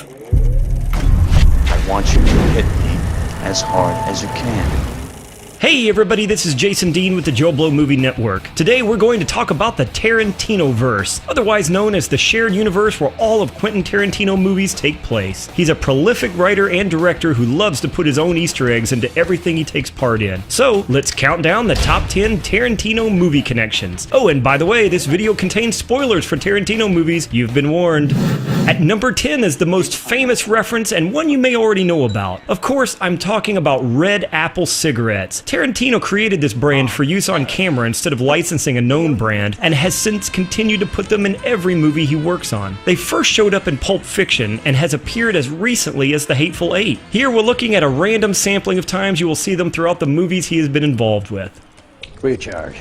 I want you to hit me as hard as you can. Hey everybody, this is Jason Dean with the Joe Blow Movie Network. Today we're going to talk about the Tarantino-verse, otherwise known as the shared universe where all of Quentin Tarantino movies take place. He's a prolific writer and director who loves to put his own Easter eggs into everything he takes part in. So, let's count down the top 10 Tarantino movie connections. Oh, and by the way, this video contains spoilers for Tarantino movies. You've been warned. At number 10 is the most famous reference and one you may already know about. Of course, I'm talking about Red Apple cigarettes. Tarantino created this brand for use on camera instead of licensing a known brand, and has since continued to put them in every movie he works on. They first showed up in Pulp Fiction and has appeared as recently as The Hateful Eight. Here we're looking at a random sampling of times you will see them throughout the movies he has been involved with. Free of charge.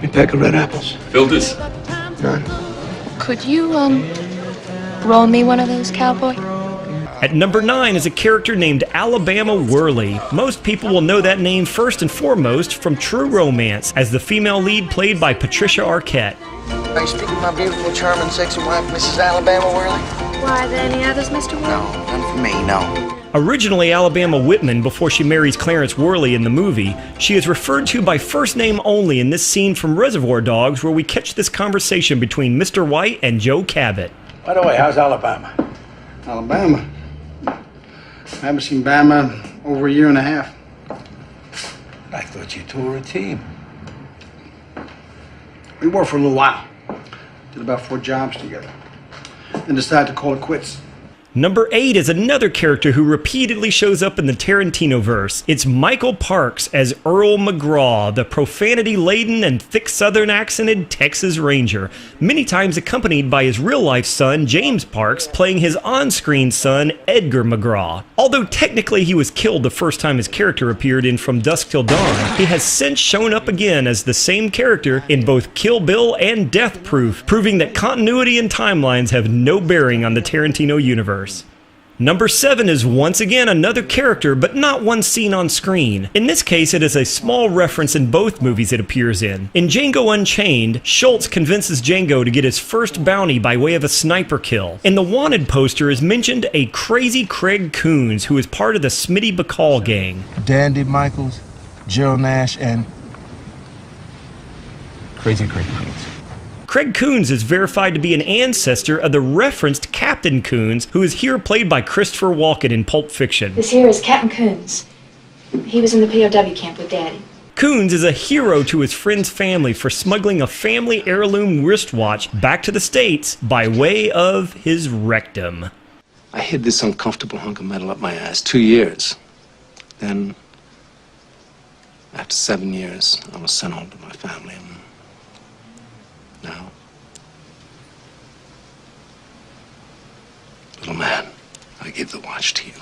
A pack of red apples. Filters? None. Could you, roll me one of those, cowboy? At number 9 is a character named Alabama Worley. Most people will know that name first and foremost from True Romance, as the female lead played by Patricia Arquette. Are you speaking of my beautiful, charming, sexy wife, Mrs. Alabama Worley? Why, are there any others, Mr. Worley? No, none for me, no. Originally Alabama Whitman before she marries Clarence Worley in the movie, she is referred to by first name only in this scene from Reservoir Dogs where we catch this conversation between Mr. White and Joe Cabot. By the way, how's Alabama? Alabama? I haven't seen Bama over a year and a half. I thought you two were a team. We worked for a little while. Did about 4 jobs together. Then decided to call it quits. Number 8 is another character who repeatedly shows up in the Tarantino-verse. It's Michael Parks as Earl McGraw, the profanity-laden and thick Southern-accented Texas Ranger, many times accompanied by his real-life son, James Parks, playing his on-screen son, Edgar McGraw. Although technically he was killed the first time his character appeared in From Dusk Till Dawn, he has since shown up again as the same character in both Kill Bill and Death Proof, proving that continuity and timelines have no bearing on the Tarantino universe. Number 7 is once again another character, but not one seen on screen. In this case, it is a small reference in both movies it appears in. In Django Unchained, Schultz convinces Django to get his first bounty by way of a sniper kill. In the Wanted poster is mentioned a crazy Craig Coons, who is part of the Smitty Bacall gang. Dandy Michaels, Gerald Nash, and Crazy Craig Coons. Craig Coons is verified to be an ancestor of the referenced Captain Coons, who is here played by Christopher Walken in Pulp Fiction. This here is Captain Coons. He was in the POW camp with Daddy. Coons is a hero to his friend's family for smuggling a family heirloom wristwatch back to the States by way of his rectum. I hid this uncomfortable hunk of metal up my ass 2 years. Then, after 7 years, I was sent home to my family. Now, little man, I give the watch to you.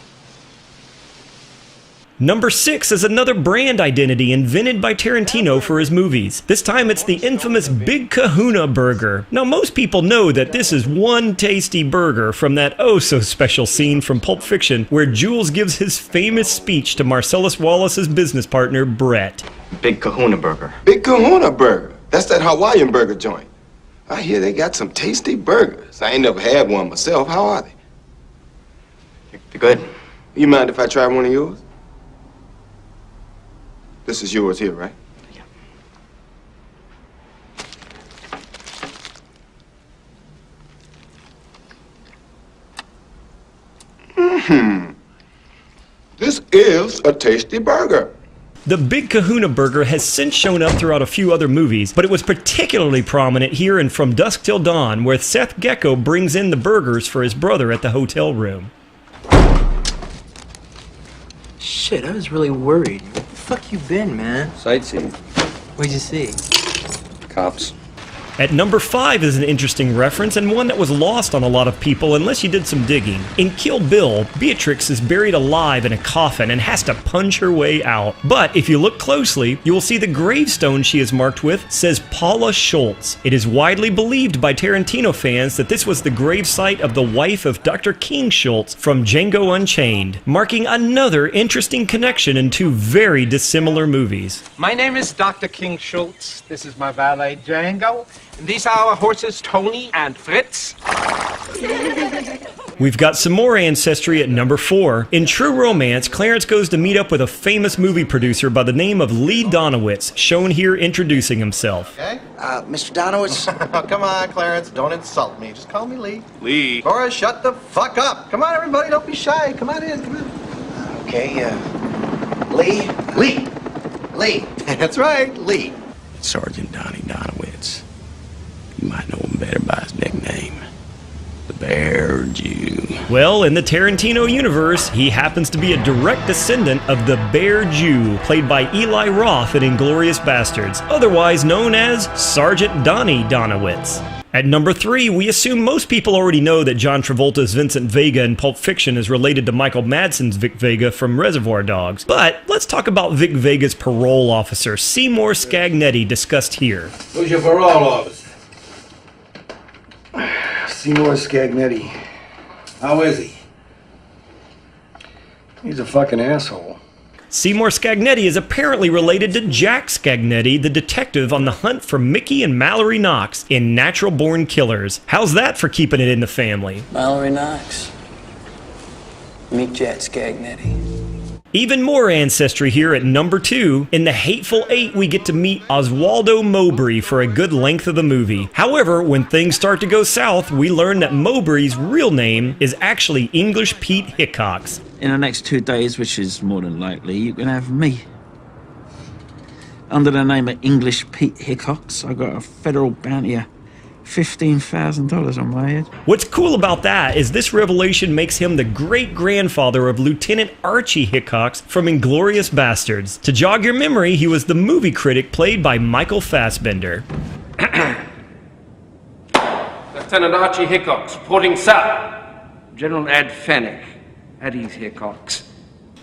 Number 6 is another brand identity invented by Tarantino for his movies. This time it's the infamous Big Kahuna Burger. Now most people know that this is one tasty burger from that oh-so-special scene from Pulp Fiction where Jules gives his famous speech to Marcellus Wallace's business partner, Brett. Big Kahuna Burger. Big Kahuna Burger. That's that Hawaiian burger joint. I hear they got some tasty burgers. I ain't never had one myself. How are they? They're good. You mind if I try one of yours? This is yours here, right? Yeah. This is a tasty burger. The Big Kahuna Burger has since shown up throughout a few other movies, but it was particularly prominent here in From Dusk Till Dawn, where Seth Gecko brings in the burgers for his brother at the hotel room. Shit, I was really worried. Where the fuck you been, man? Sightseeing. What'd you see? Cops. At number 5 is an interesting reference, and one that was lost on a lot of people unless you did some digging. In Kill Bill, Beatrix is buried alive in a coffin and has to punch her way out. But if you look closely, you will see the gravestone she is marked with says Paula Schultz. It is widely believed by Tarantino fans that this was the gravesite of the wife of Dr. King Schultz from Django Unchained, marking another interesting connection in two very dissimilar movies. My name is Dr. King Schultz. This is my valet, Django. And these are our horses, Tony and Fritz. Hey, We've got some more ancestry at number 4. In True Romance, Clarence goes to meet up with a famous movie producer by the name of Lee Donowitz, shown here introducing himself. Okay? Mr. Donowitz? Oh, come on, Clarence. Don't insult me. Just call me Lee. Lee. Laura, shut the fuck up. Come on, everybody. Don't be shy. Come on in. Come on. Okay, Lee? Lee! Lee! That's right, Lee. Sergeant Donnie Donowitz. You might know him better by his nickname, the Bear Jew. Well, in the Tarantino universe, he happens to be a direct descendant of the Bear Jew, played by Eli Roth in Inglourious Bastards, otherwise known as Sergeant Donnie Donowitz. At number 3, we assume most people already know that John Travolta's Vincent Vega in Pulp Fiction is related to Michael Madsen's Vic Vega from Reservoir Dogs. But let's talk about Vic Vega's parole officer, Seymour Scagnetti, discussed here. Who's your parole officer? Seymour Scagnetti. How is he? He's a fucking asshole. Seymour Scagnetti is apparently related to Jack Scagnetti, the detective on the hunt for Mickey and Mallory Knox in Natural Born Killers. How's that for keeping it in the family? Mallory Knox. Meet Jack Scagnetti. Even more ancestry here at number 2. In The Hateful Eight, we get to meet Oswaldo Mowbray for a good length of the movie. However, when things start to go south, we learn that Mowbray's real name is actually English Pete Hickox. In the next 2 days, which is more than likely, you can have me. Under the name of English Pete Hickox, I got a federal bounty of $15,000 on my head. What's cool about that is this revelation makes him the great-grandfather of Lieutenant Archie Hickox from Inglourious Bastards. To jog your memory, he was the movie critic played by Michael Fassbender. Lieutenant Archie Hickox, reporting south. General Ed Fennick, Eddie's Hickox.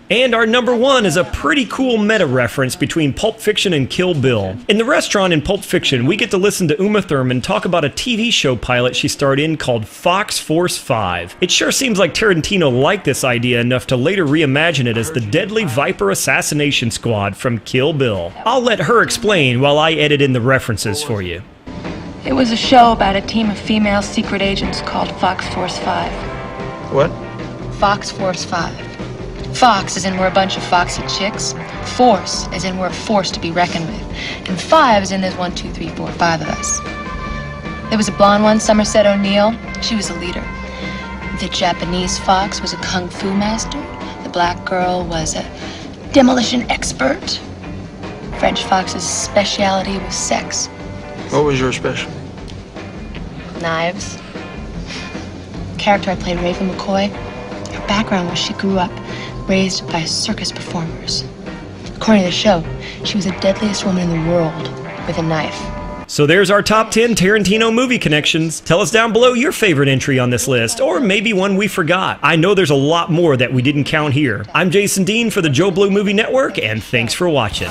And our number 1 is a pretty cool meta-reference between Pulp Fiction and Kill Bill. In the restaurant in Pulp Fiction, we get to listen to Uma Thurman talk about a TV show pilot she starred in called Fox Force 5. It sure seems like Tarantino liked this idea enough to later reimagine it as the Deadly Viper Assassination Squad from Kill Bill. I'll let her explain while I edit in the references for you. It was a show about a team of female secret agents called Fox Force 5. What? Fox Force 5. Fox as in we're a bunch of foxy chicks. Force as in we're a force to be reckoned with. And 5 as in there's 1, 2, 3, 4, 5 of us. There was a blonde one, Somerset O'Neill. She was a leader. The Japanese fox was a kung fu master. The black girl was a demolition expert. French fox's speciality was sex. What was your specialty? Knives. The character I played, Raven McCoy, her background was she grew up raised by circus performers. According to the show, she was the deadliest woman in the world with a knife. So there's our top 10 Tarantino movie connections. Tell us down below your favorite entry on this list, or maybe one we forgot. I know there's a lot more that we didn't count here. I'm Jason Dean for the Joe Blow Movie Network, and thanks for watching.